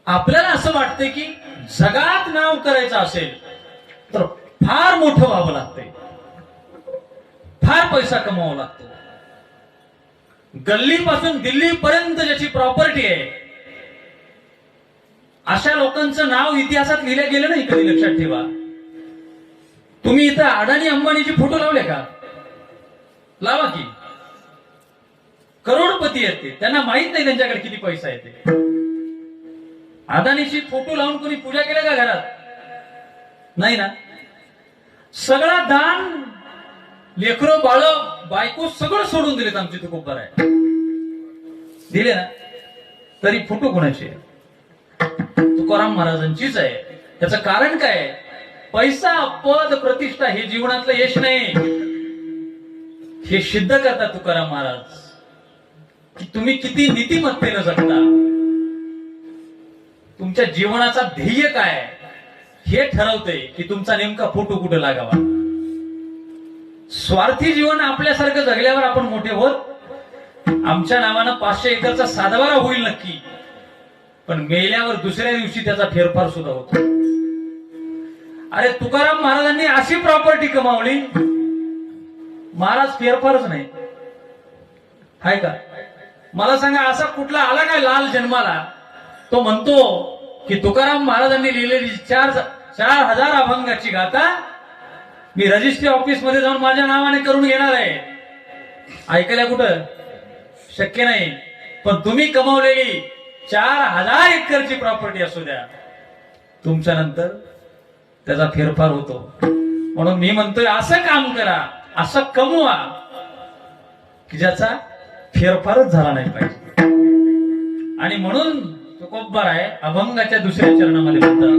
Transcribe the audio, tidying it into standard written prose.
आपल्याला असं वाटतंय की जगात नाव करायचं असेल तर फार मोठं व्हावं लागतंय, फार पैसा कमवावा लागतो. गल्लीपासून दिल्लीपर्यंत ज्याची प्रॉपर्टी आहे अशा लोकांचं नाव इतिहासात लिहिलं गेलं नाही कधी. लक्षात ठेवा. तुम्ही इथं अडाणी अंबानीचे फोटो लावले का? लावा की. करोडपती आहेत ते, त्यांना माहित नाही त्यांच्याकडे किती पैसा येते. अदानीची फोटो लावून कोणी पूजा केल्या का घरात? नाही ना. सगळा दान, लेकरं बाळ बायको सगळं सोडून दिलेत. आमची तुकोबर आहे, दिले ना. तरी फोटो कोणाचे? तुकाराम महाराजांचीच आहे. त्याचं कारण काय? पैसा, पद, प्रतिष्ठा हे जीवनातलं यश नाही. हे सिद्ध करतात तुकाराम महाराज की तुम्ही किती नीतिमत्तेनं जगता, तुमच्या जीवनाचा ध्येय काय हे ठरवते की तुमचा नेमका फोटो कुठे लागावा. स्वार्थी जीवन आपल्यासारखं जगल्यावर आपण मोठे होत, आमच्या नावानं 500 एकरचा सातबारा होईल नक्की, पण मेल्यावर दुसऱ्या दिवशी त्याचा फेरफार सुद्धा होतो. अरे तुकाराम महाराजांनी अशी प्रॉपर्टी कमावली, महाराज फेरफारच नाही. हाय का? मला सांगा, असा कुठला आला काय लाल जन्माला तो म्हणतो की तुकाराम महाराजांनी लिहिलेली 4,000 अभंगाची गाथा मी रजिस्ट्री ऑफिस मध्ये जाऊन माझ्या नावाने करून घेणार आहे. ऐकायला कुठं? शक्य नाही. पण तुम्ही कमावलेली 4,000 एकरची प्रॉपर्टी असू द्या, तुमच्या नंतर त्याचा फेरफार होतो. म्हणून मी म्हणतोय, असं काम करा, असं कमवा की ज्याचा फेरफारच झाला नाही पाहिजे. आणि म्हणून तुकोबर आहे अभंगाच्या दुसऱ्या चरणामध्ये म्हणतात,